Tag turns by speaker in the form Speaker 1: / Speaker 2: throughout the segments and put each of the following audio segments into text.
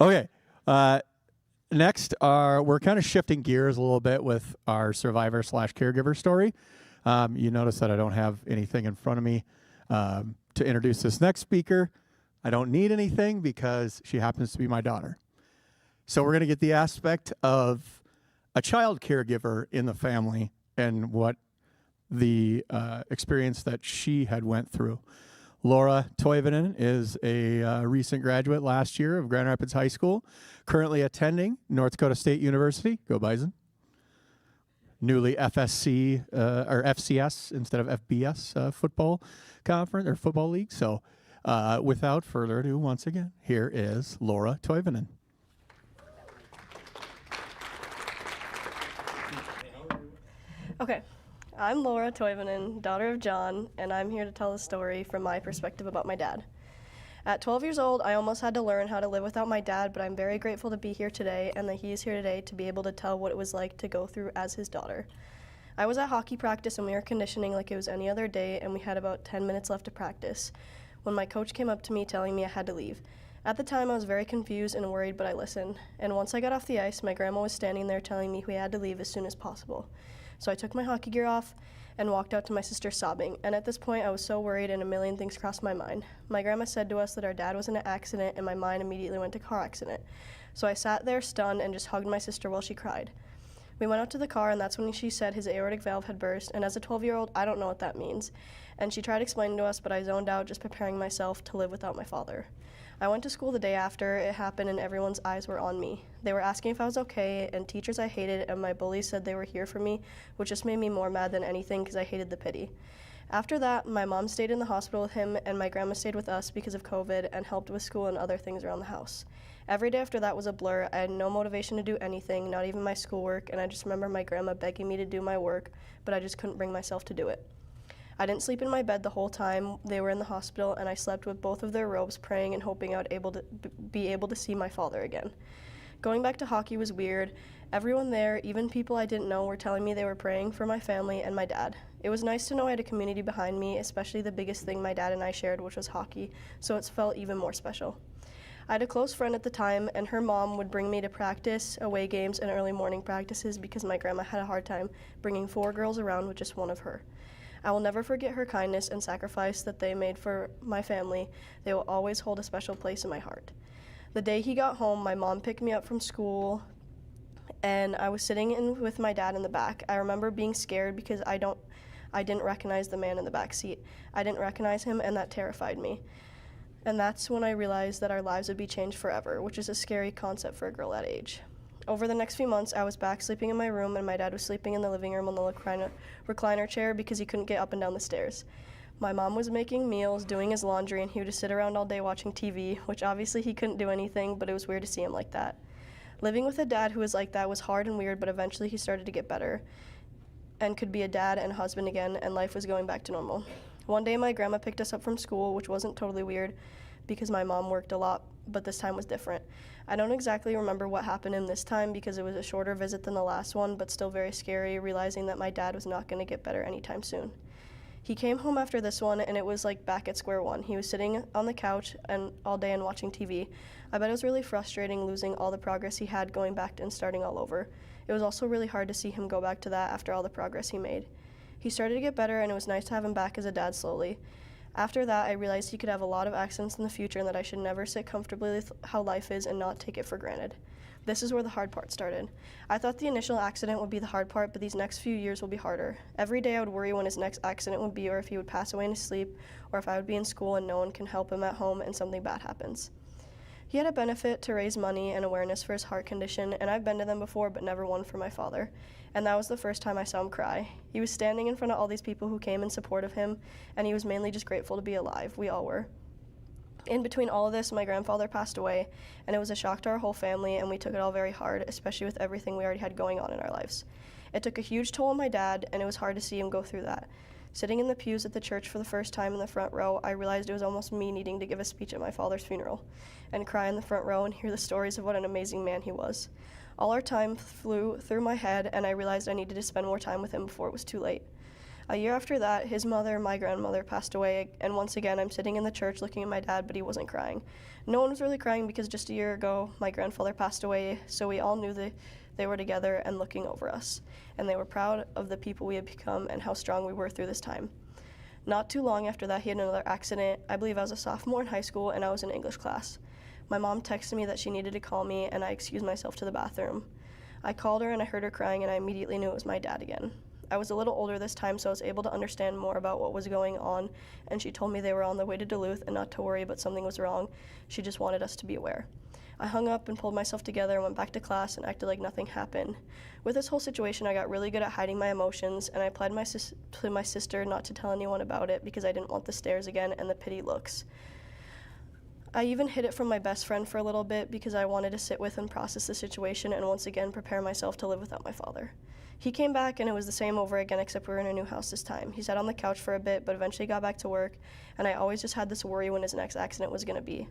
Speaker 1: Okay. Next, we're kind of shifting gears a little bit with our survivor/caregiver story. You notice that I don't have anything in front of me to introduce this next speaker. I don't need anything because she happens to be my daughter. So we're going to get the aspect of a child caregiver in the family and what the experience that she had went through. Laura Toivonen is a recent graduate last year of Grand Rapids High School, currently attending North Dakota State University, go Bison. Newly FSC or FCS instead of FBS football conference or football league. So without further ado, once again, here is Laura Toivonen.
Speaker 2: Okay, I'm Laura Toivonen, daughter of John, and I'm here to tell a story from my perspective about my dad. At 12 years old, I almost had to learn how to live without my dad, but I'm very grateful to be here today and that he is here today to be able to tell what it was like to go through as his daughter. I was at hockey practice and we were conditioning like it was any other day, and we had about 10 minutes left to practice when my coach came up to me telling me I had to leave. At the time, I was very confused and worried, but I listened. And once I got off the ice, my grandma was standing there telling me we had to leave as soon as possible. So I took my hockey gear off and walked out to my sister sobbing. And at this point, I was so worried and a million things crossed my mind. My grandma said to us that our dad was in an accident, and my mind immediately went to car accident. So I sat there stunned and just hugged my sister while she cried. We went out to the car, and that's when she said his aortic valve had burst, and as a 12-year-old, I don't know what that means. And she tried explaining to us, but I zoned out, just preparing myself to live without my father. I went to school the day after it happened, and everyone's eyes were on me. They were asking if I was okay, and teachers I hated and my bullies said they were here for me, which just made me more mad than anything because I hated the pity. After that, my mom stayed in the hospital with him, and my grandma stayed with us because of COVID and helped with school and other things around the house. Every day after that was a blur. I had no motivation to do anything, not even my schoolwork, and I just remember my grandma begging me to do my work, but I just couldn't bring myself to do it. I didn't sleep in my bed the whole time they were in the hospital, and I slept with both of their robes, praying and hoping I would be able to see my father again. Going back to hockey was weird. Everyone there, even people I didn't know, were telling me they were praying for my family and my dad. It was nice to know I had a community behind me, especially the biggest thing my dad and I shared, which was hockey, so it felt even more special. I had a close friend at the time, and her mom would bring me to practice, away games, and early morning practices because my grandma had a hard time bringing 4 girls around with just one of her. I will never forget her kindness and sacrifice that they made for my family. They will always hold a special place in my heart. The day he got home, my mom picked me up from school, and I was sitting with my dad in the back. I remember being scared because I didn't recognize the man in the back seat. I didn't recognize him, and that terrified me. And that's when I realized that our lives would be changed forever, which is a scary concept for a girl that age. Over the next few months, I was back sleeping in my room, and my dad was sleeping in the living room on the recliner chair because he couldn't get up and down the stairs. My mom was making meals, doing his laundry, and he would just sit around all day watching TV, which obviously he couldn't do anything, but it was weird to see him like that. Living with a dad who was like that was hard and weird, but eventually he started to get better and could be a dad and a husband again, and life was going back to normal. One day, my grandma picked us up from school, which wasn't totally weird because my mom worked a lot, but this time was different. I don't exactly remember what happened in this time because it was a shorter visit than the last one, but still very scary, realizing that my dad was not going to get better anytime soon. He came home after this one, and it was like back at square one. He was sitting on the couch and all day and watching TV. I bet it was really frustrating losing all the progress he had going back and starting all over. It was also really hard to see him go back to that after all the progress he made. He started to get better, and it was nice to have him back as a dad slowly. After that, I realized he could have a lot of accidents in the future and that I should never sit comfortably with how life is and not take it for granted. This is where the hard part started. I thought the initial accident would be the hard part, but these next few years will be harder. Every day I would worry when his next accident would be, or if he would pass away in his sleep, or if I would be in school and no one can help him at home and something bad happens. He had a benefit to raise money and awareness for his heart condition, and I've been to them before, but never one for my father. And that was the first time I saw him cry. He was standing in front of all these people who came in support of him, and he was mainly just grateful to be alive. We all were. In between all of this, my grandfather passed away, and it was a shock to our whole family, and we took it all very hard, especially with everything we already had going on in our lives. It took a huge toll on my dad, and it was hard to see him go through that. Sitting in the pews at the church for the first time in the front row, I realized it was almost me needing to give a speech at my father's funeral, and cry in the front row and hear the stories of what an amazing man he was. All our time flew through my head, and I realized I needed to spend more time with him before it was too late. A year after that, his mother, my grandmother, passed away, and once again I'm sitting in the church looking at my dad, but he wasn't crying. No one was really crying because just a year ago my grandfather passed away, so we all knew they were together and looking over us, and they were proud of the people we had become and how strong we were through this time. Not too long after that, he had another accident. I believe I was a sophomore in high school and I was in English class. My mom texted me that she needed to call me, and I excused myself to the bathroom. I called her and I heard her crying, and I immediately knew it was my dad again. I was a little older this time, so I was able to understand more about what was going on, and she told me they were on their way to Duluth and not to worry, but something was wrong. She just wanted us to be aware. I hung up and pulled myself together and went back to class and acted like nothing happened. With this whole situation, I got really good at hiding my emotions, and I pled to my sister not to tell anyone about it because I didn't want the stares again and the pity looks. I even hid it from my best friend for a little bit because I wanted to sit with and process the situation and once again prepare myself to live without my father. He came back and it was the same over again, except we were in a new house this time. He sat on the couch for a bit, but eventually got back to work, and I always just had this worry when his next accident was going to be.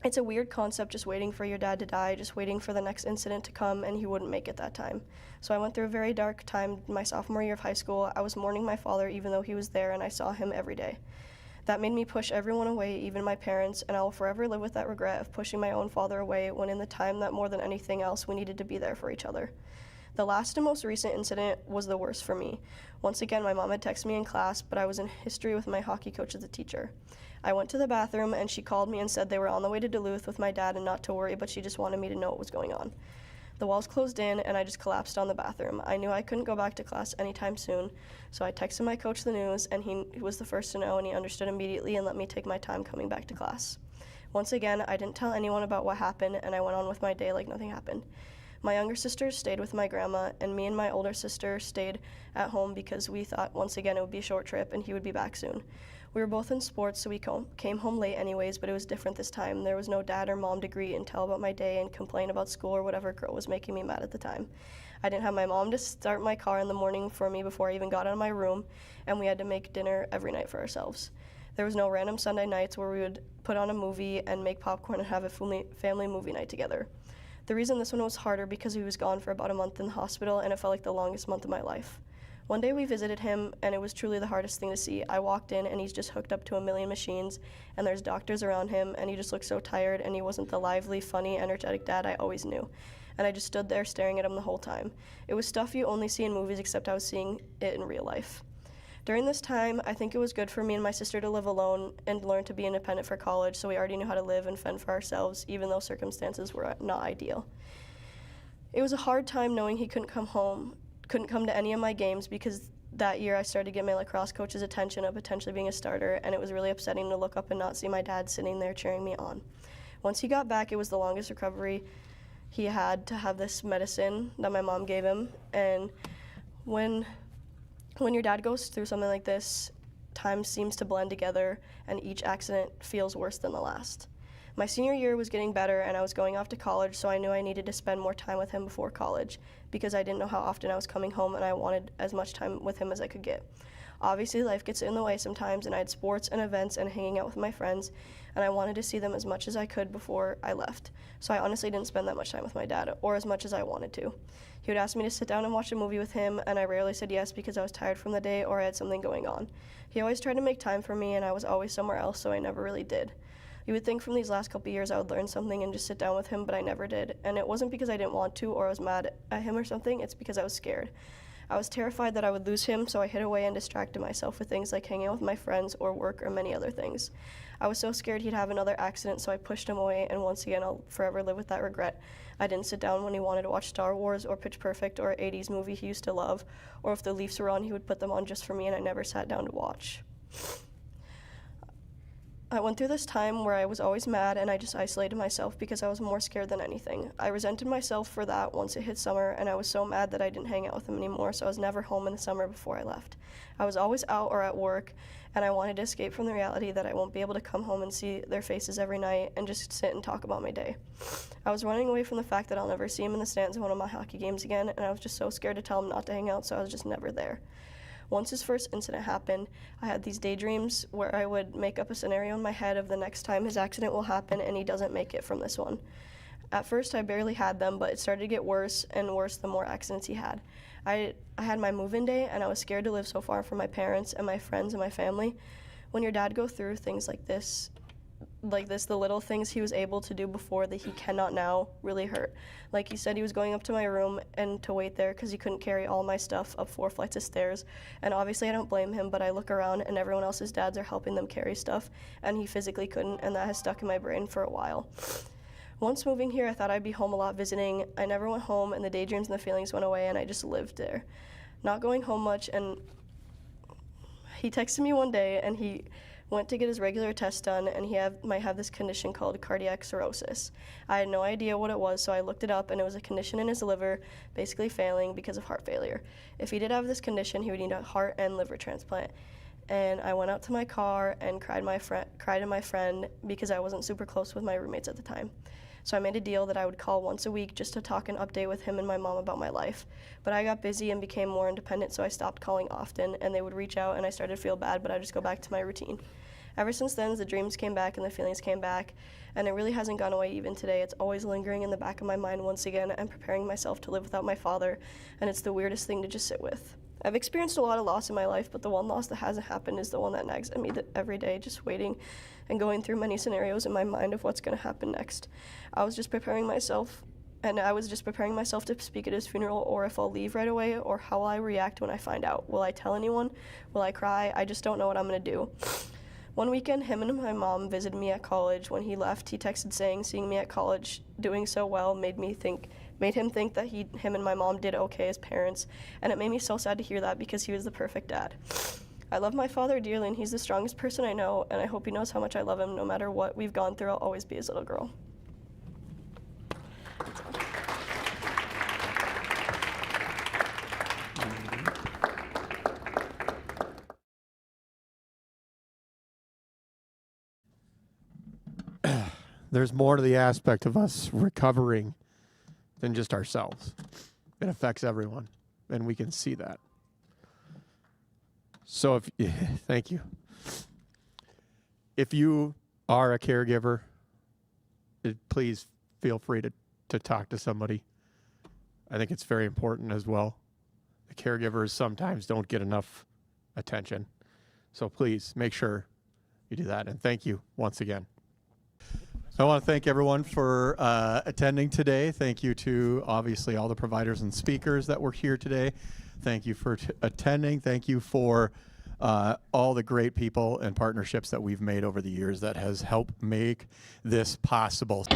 Speaker 2: It's a weird concept, just waiting for your dad to die, just waiting for the next incident to come, and he wouldn't make it that time. So I went through a very dark time my sophomore year of high school. I was mourning my father even though he was there, and I saw him every day. That made me push everyone away, even my parents, and I will forever live with that regret of pushing my own father away when in the time that more than anything else we needed to be there for each other. The last and most recent incident was the worst for me. Once again, my mom had texted me in class, but I was in history with my hockey coach as a teacher. I went to the bathroom and she called me and said they were on the way to Duluth with my dad and not to worry, but she just wanted me to know what was going on. The walls closed in and I just collapsed on the bathroom. I knew I couldn't go back to class anytime soon, so I texted my coach the news, and he was the first to know, and he understood immediately and let me take my time coming back to class. Once again, I didn't tell anyone about what happened, and I went on with my day like nothing happened. My younger sister stayed with my grandma, and me and my older sister stayed at home because we thought once again it would be a short trip and he would be back soon. We were both in sports, so we came home late anyways, but it was different this time. There was no dad or mom to greet and tell about my day and complain about school or whatever girl was making me mad at the time. I didn't have my mom to start my car in the morning for me before I even got out of my room, and we had to make dinner every night for ourselves. There was no random Sunday nights where we would put on a movie and make popcorn and have a family movie night together. The reason this one was harder because he was gone for about a month in the hospital, and it felt like the longest month of my life. One day we visited him, and it was truly the hardest thing to see. I walked in, and he's just hooked up to a million machines, and there's doctors around him, and he just looked so tired, and he wasn't the lively, funny, energetic dad I always knew. And I just stood there staring at him the whole time. It was stuff you only see in movies, except I was seeing it in real life. During this time, I think it was good for me and my sister to live alone and learn to be independent for college, so we already knew how to live and fend for ourselves, even though circumstances were not ideal. It was a hard time knowing he couldn't come to any of my games because that year I started to get my lacrosse coach's attention of potentially being a starter, and it was really upsetting to look up and not see my dad sitting there cheering me on. Once he got back, it was the longest recovery he had to have this medicine that my mom gave him, and when your dad goes through something like this, time seems to blend together and each accident feels worse than the last. My senior year was getting better and I was going off to college, so I knew I needed to spend more time with him before college because I didn't know how often I was coming home and I wanted as much time with him as I could get. Obviously, life gets in the way sometimes, and I had sports and events and hanging out with my friends, and I wanted to see them as much as I could before I left. So I honestly didn't spend that much time with my dad, or as much as I wanted to. He would ask me to sit down and watch a movie with him, and I rarely said yes because I was tired from the day or I had something going on. He always tried to make time for me, and I was always somewhere else, so I never really did. You would think from these last couple years I would learn something and just sit down with him, but I never did. And it wasn't because I didn't want to or I was mad at him or something, it's because I was scared. I was terrified that I would lose him, so I hid away and distracted myself with things like hanging out with my friends or work or many other things. I was so scared he'd have another accident, so I pushed him away, and once again, I'll forever live with that regret. I didn't sit down when he wanted to watch Star Wars or Pitch Perfect or an 80s movie he used to love, or if the Leafs were on, he would put them on just for me, and I never sat down to watch. I went through this time where I was always mad and I just isolated myself because I was more scared than anything. I resented myself for that once it hit summer, and I was so mad that I didn't hang out with him anymore, so I was never home in the summer before I left. I was always out or at work, and I wanted to escape from the reality that I won't be able to come home and see their faces every night and just sit and talk about my day. I was running away from the fact that I'll never see him in the stands at one of my hockey games again, and I was just so scared to tell him not to hang out, so I was just never there. Once his first incident happened, I had these daydreams where I would make up a scenario in my head of the next time his accident will happen and he doesn't make it from this one. At first, I barely had them, but it started to get worse and worse the more accidents he had. I had my move-in day, and I was scared to live so far from my parents and my friends and my family. When your dad goes through things like this, the little things he was able to do before that he cannot now really hurt. Like he said, he was going up to my room and to wait there because he couldn't carry all my stuff up 4 flights of stairs. And obviously I don't blame him, but I look around and everyone else's dads are helping them carry stuff, and he physically couldn't, and that has stuck in my brain for a while. Once moving here, I thought I'd be home a lot visiting. I never went home, and the daydreams and the feelings went away, and I just lived there. Not going home much, and he texted me one day, and he went to get his regular test done, and he might have this condition called cardiac cirrhosis. I had no idea what it was, so I looked it up, and it was a condition in his liver basically failing because of heart failure. If he did have this condition, he would need a heart and liver transplant. And I went out to my car and cried to my friend because I wasn't super close with my roommates at the time. So I made a deal that I would call once a week just to talk and update with him and my mom about my life. But I got busy and became more independent, so I stopped calling often, and they would reach out, and I started to feel bad, but I just go back to my routine. Ever since then, the dreams came back and the feelings came back, and it really hasn't gone away even today. It's always lingering in the back of my mind once again. I'm preparing myself to live without my father, and it's the weirdest thing to just sit with. I've experienced a lot of loss in my life, but the one loss that hasn't happened is the one that nags at me every day, just waiting and going through many scenarios in my mind of what's going to happen next. I was just preparing myself to speak at his funeral, or if I'll leave right away, or how will I react when I find out. Will I tell anyone? Will I cry? I just don't know what I'm going to do. One weekend, him and my mom visited me at college. When he left, he texted saying seeing me at college doing so well made him think that him and my mom did okay as parents, and it made me so sad to hear that because he was the perfect dad. I love my father dearly, and he's the strongest person I know, and I hope he knows how much I love him. No matter what we've gone through, I'll always be his little girl.
Speaker 1: There's more to the aspect of us recovering than just ourselves. It affects everyone, and we can see that. So thank you. If you are a caregiver, please feel free to talk to somebody. I think it's very important as well. The caregivers sometimes don't get enough attention. So please make sure you do that. And thank you once again. I want to thank everyone for attending today. Thank you to obviously all the providers and speakers that were here today. Thank you for attending. Thank you for all the great people and partnerships that we've made over the years that has helped make this possible.